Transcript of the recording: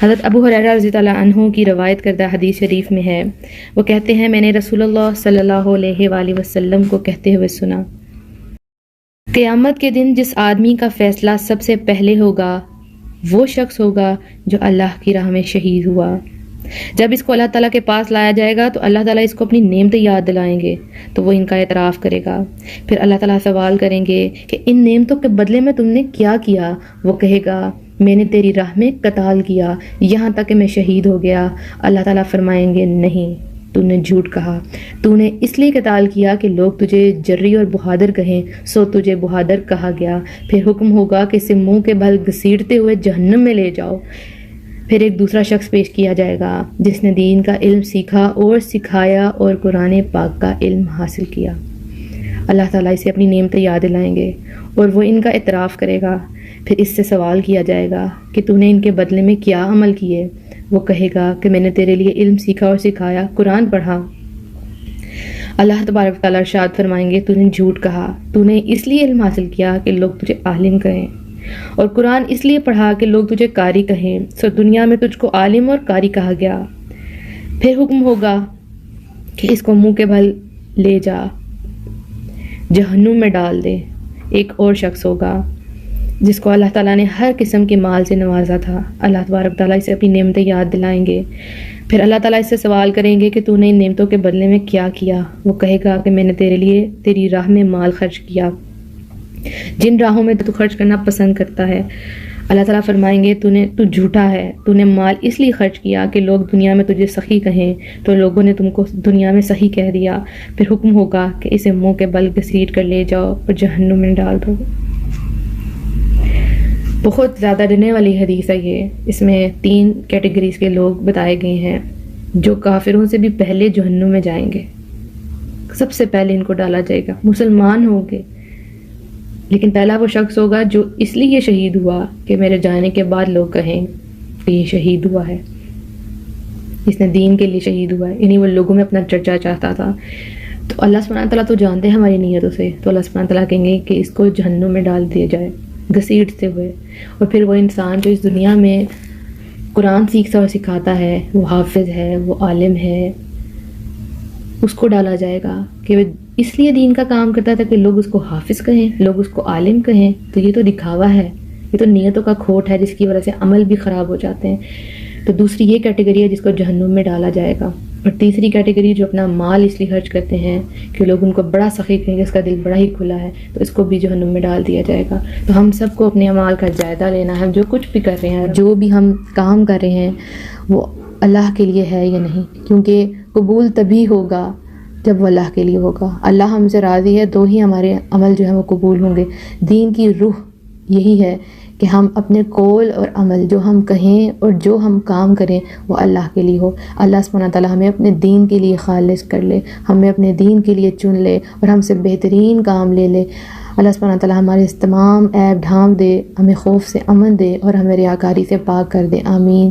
حضرت ابو ہریرہ رضی اللہ عنہ کی روایت کردہ حدیث شریف میں ہے، وہ کہتے ہیں میں نے رسول اللہ صلی اللہ علیہ وآلہ وسلم کو کہتے ہوئے سنا، قیامت کے دن جس آدمی کا فیصلہ سب سے پہلے ہوگا وہ شخص ہوگا جو اللہ کی راہ میں شہید ہوا۔ جب اس کو اللہ تعالیٰ کے پاس لایا جائے گا تو اللہ تعالیٰ اس کو اپنی نعمتیں یاد دلائیں گے تو وہ ان کا اعتراف کرے گا۔ پھر اللہ تعالیٰ سوال کریں گے کہ ان نعمتوں کے بدلے میں تم نے کیا کیا؟ وہ کہے گا میں نے تیری راہ میں قتال کیا یہاں تک کہ میں شہید ہو گیا۔ اللہ تعالیٰ فرمائیں گے نہیں، تو نے جھوٹ کہا، تو نے اس لیے قتال کیا کہ لوگ تجھے جری اور بہادر کہیں، سو تجھے بہادر کہا گیا۔ پھر حکم ہوگا کہ اسے منہ کے بل گھسیٹتے ہوئے جہنم میں لے جاؤ۔ پھر ایک دوسرا شخص پیش کیا جائے گا جس نے دین کا علم سیکھا اور سکھایا اور قرآن پاک کا علم حاصل کیا۔ اللہ تعالیٰ اسے اپنی نعمتیں یاد دلائیں گے اور وہ ان کا اعتراف کرے گا۔ پھر اس سے سوال کیا جائے گا کہ تو نے ان کے بدلے میں کیا عمل کیے؟ وہ کہے گا کہ میں نے تیرے لیے علم سیکھا اور سکھایا، قرآن پڑھا۔ اللہ تبارک تعالیٰ ارشاد فرمائیں گے تو نے جھوٹ کہا، تو نے اس لیے علم حاصل کیا کہ لوگ تجھے عالم کہیں، اور قرآن اس لیے پڑھا کہ لوگ تجھے قاری کہیں، سو دنیا میں تجھ کو عالم اور قاری کہا گیا۔ پھر حکم ہوگا کہ اس کو منہ کے بل لے جا جہنم میں ڈال دے۔ ایک اور شخص ہوگا جس کو اللہ تعالیٰ نے ہر قسم کے مال سے نوازا تھا، اللہ تبارک تعالیٰ اسے اپنی نعمتیں یاد دلائیں گے۔ پھر اللہ تعالیٰ اس سے سوال کریں گے کہ تو نے ان نعمتوں کے بدلے میں کیا کیا؟ وہ کہے گا کہ میں نے تیرے لیے تیری راہ میں مال خرچ کیا، جن راہوں میں تو خرچ کرنا پسند کرتا ہے۔ اللہ تعالیٰ فرمائیں گے تو جھوٹا ہے، تو نے مال اس لیے خرچ کیا کہ لوگ دنیا میں تجھے سخی کہیں، تو لوگوں نے تم کو دنیا میں سخی کہہ دیا۔ پھر حکم ہوگا کہ اسے منہ کے بل گھسیٹ کر لے جاؤ اور جہنم میں ڈال دو۔ بہت زیادہ ڈرنے والی حدیث ہے یہ۔ اس میں 3 کیٹیگریز کے لوگ بتائے گئے ہیں جو کافروں سے بھی پہلے جہنم میں جائیں گے۔ سب سے پہلے ان کو ڈالا جائے گا، مسلمان ہوں گے، لیکن پہلا وہ شخص ہوگا جو اس لیے شہید ہوا کہ میرے جانے کے بعد لوگ کہیں کہ یہ شہید ہوا ہے، اس نے دین کے لیے شہید ہوا ہے، یعنی وہ لوگوں میں اپنا چرچا چاہتا تھا۔ تو اللہ سبحانہ تعالیٰ تو جانتے ہیں ہماری نیتوں سے، تو اللہ سبحانہ تعالیٰ کہیں گے کہ اس کو جہنم میں ڈال دیا جائے گھسیٹتے ہوئے۔ اور پھر وہ انسان جو اس دنیا میں قرآن سیکھتا اور سکھاتا ہے، وہ حافظ ہے، وہ عالم ہے، اس کو ڈالا جائے گا کہ وہ اس لیے دین کا کام کرتا تھا کہ لوگ اس کو حافظ کہیں، لوگ اس کو عالم کہیں۔ تو یہ تو دکھاوا ہے، یہ تو نیتوں کا کھوٹ ہے جس کی وجہ سے عمل بھی خراب ہو جاتے ہیں۔ تو دوسری یہ کیٹیگری ہے جس کو جہنم میں ڈالا جائے گا۔ اور تیسری کیٹیگری جو اپنا مال اس لیے خرچ کرتے ہیں کہ لوگ ان کو بڑا سخی کہیں گے، اس کا دل بڑا ہی کھلا ہے، تو اس کو بھی جہنم میں ڈال دیا جائے گا۔ تو ہم سب کو اپنے اعمال کا جائزہ لینا ہے، جو کچھ بھی کر رہے ہیں، جو بھی ہم کام کر رہے ہیں وہ اللہ کے لیے ہے یا نہیں، کیونکہ قبول تبھی ہوگا جب وہ اللہ کے لیے ہوگا۔ اللہ ہم سے راضی ہے تو ہی ہمارے عمل جو ہے وہ قبول ہوں گے۔ دین کی روح یہی ہے کہ ہم اپنے قول اور عمل جو ہم کہیں اور جو ہم کام کریں وہ اللہ کے لیے ہو۔ اللہ سبحانہ تعالیٰ ہمیں اپنے دین کے لیے خالص کر لے، ہمیں اپنے دین کے لیے چن لے اور ہم سے بہترین کام لے لے۔ اللہ سبحانہ تعالیٰ ہمارے اس تمام عیب ڈھانپ دے، ہمیں خوف سے امن دے اور ہمیں ریاکاری سے پاک کر دے۔ آمین۔